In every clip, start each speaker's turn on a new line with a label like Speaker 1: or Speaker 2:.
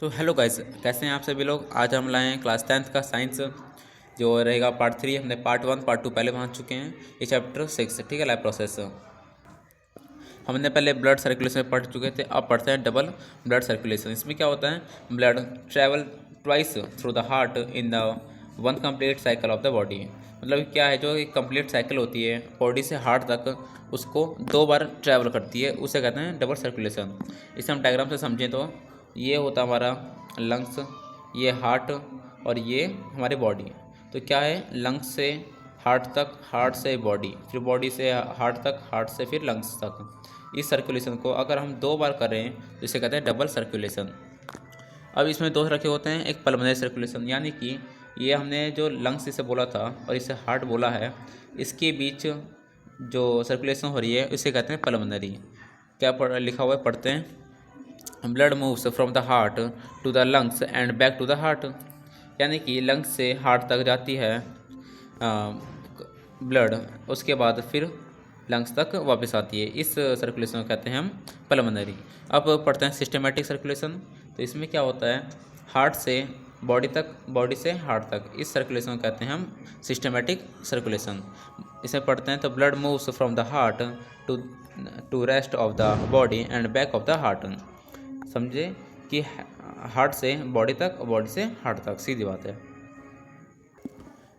Speaker 1: तो hello guys, कैसे हैं आप सभी लोग। आज हम लाए हैं क्लास 10th का साइंस जो रहेगा पार्ट 3। हमने पार्ट 1 पार्ट 2 पहले पहुंच चुके हैं। ये चैप्टर 6 ठीक है, लाइफ प्रोसेस। हमने पहले ब्लड सर्कुलेशन पढ़ चुके थे, अब पढ़ते हैं डबल ब्लड सर्कुलेशन। इसमें क्या होता है, blood travel twice through the heart in the one complete cycle of the body. मतलब क्या है, जो एक कंप्लीट साइकिल होती है बॉडी से हार्ट तक, उसको 2 बार ट्रैवल करती है, उसे कहते हैं डबल सर्कुलेशन। इसे हम डायग्राम से समझें तो ये होता हमारा लंग्स, ये हार्ट और ये हमारी बॉडी। तो क्या है, लंग्स से हार्ट तक, हार्ट से बॉडी, फिर बॉडी से हार्ट तक, हार्ट से फिर लंग्स तक। इस सर्कुलेशन को अगर हम 2 बार करें तो इसे कहते हैं डबल सर्कुलेशन। अब इसमें 2 रखे होते हैं, एक पल्मोनरी सर्कुलेशन, यानी कि ये हमने जो लंग्स इसे बोला था और इसे हार्ट बोला है, इसके बीच जो सर्कुलेशन हो रही है इसे कहते हैं पल्मोनरी। क्या लिखा हुआ है, पढ़ते हैं। Blood moves from the heart to the lungs and back to the heart. यानी कि लंग्स से हार्ट तक जाती है ब्लड, उसके बाद फिर लंग्स तक वापस आती है। इस सर्कुलेशन को कहते हैं हम पल्मोनरी। अब पढ़ते हैं सिस्टमेटिक सर्कुलेशन। तो इसमें क्या होता है, हार्ट से बॉडी तक, बॉडी से हार्ट तक, इस सर्कुलेशन को कहते हैं हम सिस्टमेटिक सर्कुलेशन। इसे पढ़ते हैं तो blood moves from the heart to rest of the body and back of the heart. समझे कि हार्ट से बॉडी तक और बॉडी से हार्ट तक, सीधी बात है।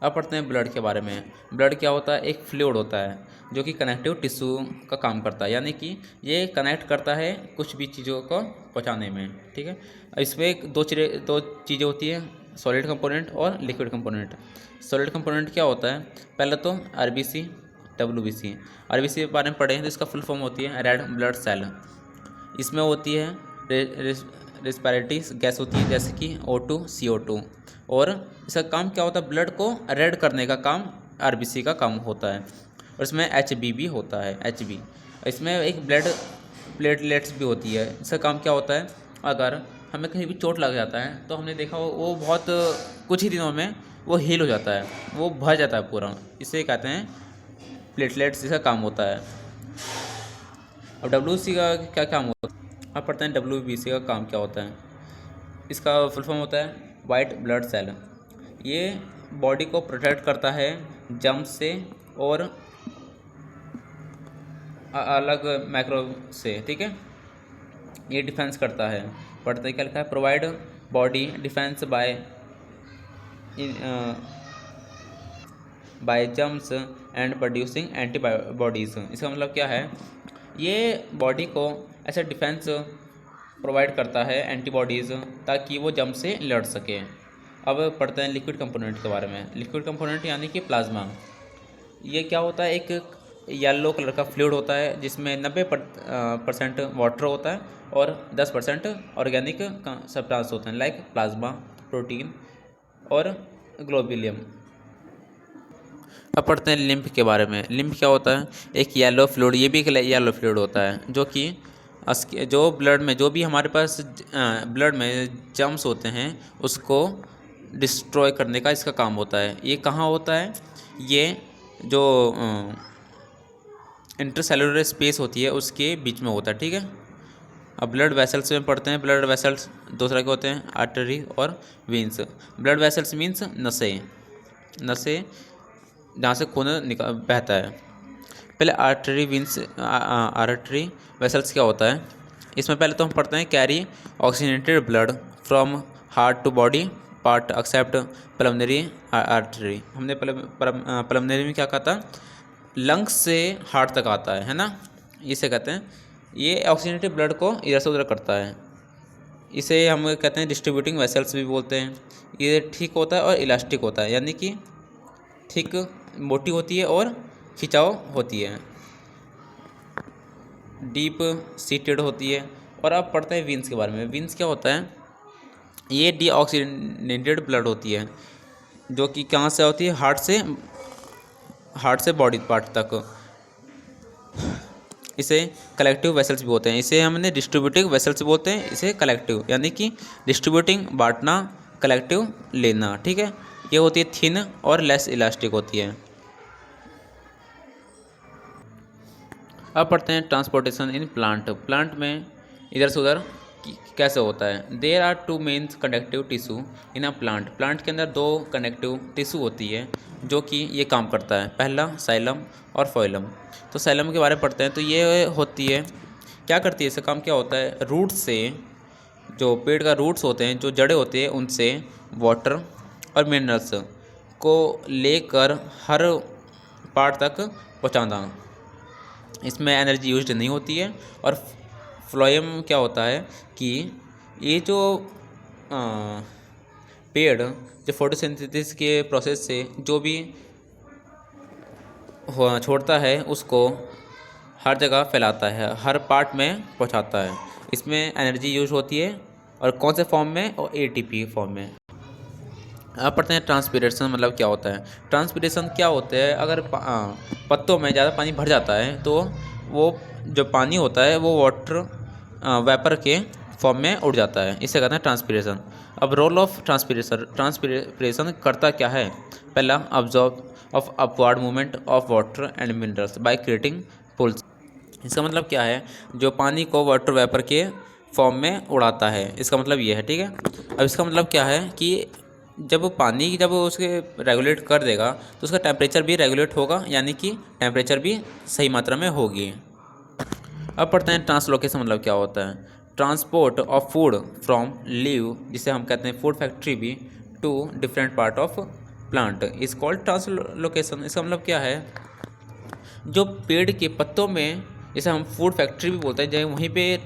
Speaker 1: अब पढ़ते हैं ब्लड के बारे में। ब्लड क्या होता है, एक फ्लूइड होता है जो कि कनेक्टिव टिश्यू का काम करता है, यानी कि ये कनेक्ट करता है कुछ भी चीज़ों को पहुँचाने में। ठीक है, इसमें दो चीज़ें होती है, सॉलिड कंपोनेंट और लिक्विड कंपोनेंट। सॉलिड कंपोनेंट क्या होता है, पहले तो आरबीसी, डब्ल्यूबीसी। आरबीसी के बारे में पढ़े हैं तो इसका फुल फॉर्म होती है रेड ब्लड सेल। इसमें होती है रेस्पिरेटरी गैस होती है, जैसे कि O2 CO2। और इसका काम क्या होता है, ब्लड को रेड करने का काम आरबीसी का काम होता है। और इसमें HB भी होता है, HB। इसमें एक ब्लड प्लेटलेट्स भी होती है। इसका काम क्या होता है, अगर हमें कहीं भी चोट लग जाता है तो हमने देखा वो बहुत कुछ ही दिनों में वो हील हो जाता है, वो भर जाता है पूरा। इसे कहते हैं प्लेटलेट्स, इसका काम होता है। अब WBC का क्या काम होता है, आप पढ़ते हैं WBC का काम क्या होता है। इसका फुल फॉर्म होता है वाइट ब्लड सेल। ये बॉडी को प्रोटेक्ट करता है जर्म से और अलग माइक्रोब से। ठीक है, ये डिफेंस करता है। पढ़ते हैं क्या लिखा है, provide body defence bye germs and producing antibodies. इसका मतलब क्या है, ये बॉडी को ऐसा डिफेंस प्रोवाइड करता है, एंटीबॉडीज़, ताकि वो जर्म से लड़ सके। अब पढ़ते हैं लिक्विड कंपोनेंट के बारे में। लिक्विड कंपोनेंट यानी कि प्लाज्मा। ये क्या होता है, एक येलो कलर का फ्लूइड होता है जिसमें 90% वाटर होता है और 10% ऑर्गेनिक सब्सटेंस होते हैं, लाइक प्लाज्मा, प्रोटीन और ग्लोबुलियम। अब पढ़ते हैं लिम्फ के बारे में। लिम्फ क्या होता है, एक येलो फ्लूइड, ये भी एक येलो फ्लूइड होता है जो कि जो ब्लड में, जो भी हमारे पास ब्लड में जर्म्स होते हैं उसको डिस्ट्रॉय करने का इसका काम होता है। ये कहाँ होता है, ये जो इंटरसेलुलर स्पेस होती है उसके बीच में होता है। ठीक है, अब ब्लड वेसल्स में पढ़ते हैं। ब्लड वेसल्स दूसरा के होते हैं आर्टरी और वेंस। ब्लड वेसल्स मीन्स नसें, नसें जहाँ से खून बहता है। पहले आर्टरी वेंस, आर्टरी वेसल्स क्या होता है, इसमें पहले तो हम पढ़ते हैं carry oxygenated blood from heart to body part except pulmonary artery. हमने पल्मोनरी में क्या कहा था, लंग्स से हार्ट तक आता है ना, इसे कहते हैं। ये ऑक्सीजनेटेड ब्लड को इधर से उधर करता है, इसे हम कहते हैं डिस्ट्रीब्यूटिंग वेसल्स भी बोलते हैं। ये ठीक होता है और इलास्टिक होता है, यानी कि ठीक मोटी होती है और खिंचाव होती है, डीप सीटेड होती है। और अब पढ़ते हैं वीन्स के बारे में। वीन्स क्या होता है, ये डीऑक्सीजनेटेड ब्लड होती है जो कि कहाँ से होती है, हार्ट से बॉडी पार्ट तक। इसे कलेक्टिव वेसल्स भी बोलते हैं। इसे हमने डिस्ट्रीब्यूटिंग वेसल्स बोलते हैं, इसे कलेक्टिव, यानी कि डिस्ट्रीब्यूटिंग बांटना, कलेक्टिव लेना। ठीक है, ये होती है थिन और लेस इलास्टिक होती है। अब पढ़ते हैं ट्रांसपोर्टेशन इन प्लांट। प्लांट में इधर से उधर कैसे होता है। There are two main conductive tissue in a plant. Plant के अंदर दो कंडक्टिव टिश्यू होती है जो कि ये काम करता है। पहला साइलम और फोइलम। तो साइलम के बारे में पढ़ते हैं। तो ये होती है, क्या करती है, इसका काम क्या होता है, रूट से, जो पेड़ का रूट्स होते हैं, जो जड़ें होती हैं, उनसे वाटर और मिनरल्स को लेकर हर पार्ट तक पहुंचाना। इसमें एनर्जी यूज नहीं होती है। और फ्लोएम क्या होता है कि ये जो पेड़ जो फोटोसिंथेसिस के प्रोसेस से जो भी छोड़ता है उसको हर जगह फैलाता है, हर पार्ट में पहुंचाता है। इसमें एनर्जी यूज होती है और कौन से फॉर्म में, और एटीपी फॉर्म में। अब पढ़ते हैं ट्रांसपीरेशन मतलब क्या होता है। ट्रांसपीरेशन क्या होता है, अगर पत्तों में ज़्यादा पानी भर जाता है तो वो जो पानी होता है वो वाटर वेपर के फॉर्म में उड़ जाता है, इसे कहते हैं ट्रांसपीरेशन। अब रोल ऑफ ट्रांसपीरेशन, ट्रांसपीरेशन करता क्या है। पहला, absorb of upward movement of water and minerals by creating pulls. इसका मतलब क्या है, जो पानी को वाटर वेपर के फॉर्म में उड़ाता है, इसका मतलब ये है, ठीक है। अब इसका मतलब क्या है कि जब पानी जब उसके रेगुलेट कर देगा तो उसका टेम्परेचर भी रेगुलेट होगा, यानी कि टेम्परेचर भी सही मात्रा में होगी। अब पढ़ते हैं ट्रांसलोकेशन मतलब क्या होता है। Transport of food from leaf, जिसे हम कहते हैं फूड फैक्ट्री भी, to different part of plant is called translocation. इसका मतलब क्या है, जो पेड़ के पत्तों में, जैसे हम फूड फैक्ट्री भी बोलते हैं, जब वहीं पे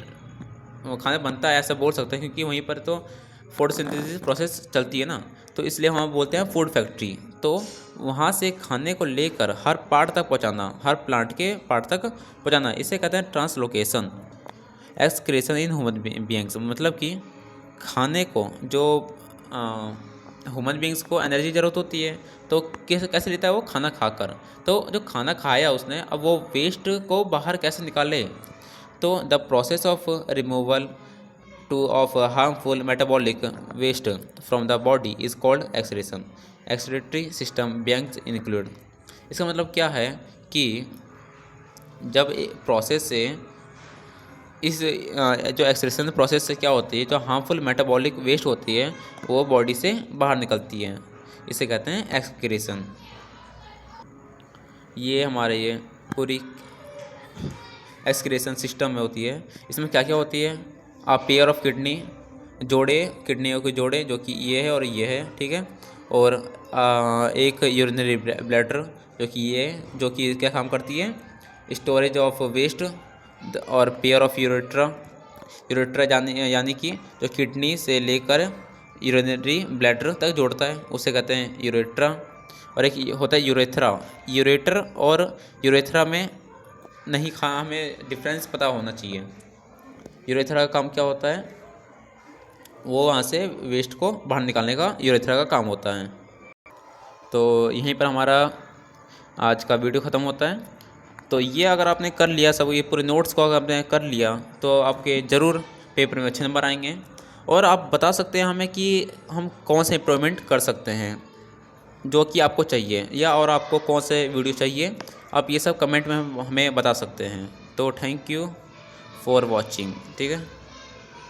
Speaker 1: खाना बनता है ऐसा बोल सकते हैं, क्योंकि वहीं पर तो फोटोसिंथेसिस प्रोसेस चलती है ना, तो इसलिए हम बोलते हैं फूड फैक्ट्री। तो वहाँ से खाने को लेकर हर पार्ट तक पहुँचाना, हर प्लांट के पार्ट तक पहुँचाना, इसे कहते हैं translocation. Excretion in human beings, मतलब कि खाने को जो ह्यूमन बीइंग्स को एनर्जी ज़रूरत होती है, तो कैसे लेता है वो, खाना खाकर। तो जो खाना खाया उसने, अब वो वेस्ट को बाहर कैसे निकाले, तो the process of removal of harmful metabolic waste from the body is called excretion. Excretory system beings include। इसका मतलब क्या है कि जब प्रोसेस से जो एक्सक्रीशन प्रोसेस से क्या होती है, जो हार्मफुल मेटाबॉलिक वेस्ट होती है वो बॉडी से बाहर निकलती है, इसे कहते हैं एक्सक्रीशन। ये हमारे ये पूरी एक्सक्रीशन सिस्टम में होती है। इसमें क्या क्या होती है, आ पेयर ऑफ किडनी, जोड़े, किडनियों के जोड़े, जो कि ये है और ये है, ठीक है। और एक यूरिनरी ब्लैडर, जो कि ये, जो कि क्या काम करती है, स्टोरेज ऑफ वेस्ट। और पेयर ऑफ यूरेट्रा यानी कि जो किडनी से लेकर यूरिनरी ब्लैडर तक जोड़ता है, उसे कहते हैं यूरेट्रा। और एक होता है यूरेथ्रा। यूरेटर और यूरेथ्रा में नहीं हमें डिफरेंस पता होना चाहिए। यूरेथ्रा का काम क्या होता है, वो वहाँ से वेस्ट को बाहर निकालने का यूरेथ्रा का काम होता है। तो यहीं पर हमारा आज का वीडियो ख़त्म होता है। तो ये अगर आपने कर लिया सब, ये पूरे नोट्स को अगर आपने कर लिया तो आपके ज़रूर पेपर में अच्छे नंबर आएंगे। और आप बता सकते हैं हमें कि हम कौन से इम्प्रूवमेंट कर सकते हैं जो कि आपको चाहिए, या और आपको कौन से वीडियो चाहिए, आप ये सब कमेंट में हमें बता सकते हैं। तो थैंक यू फॉर वॉचिंग, ठीक है।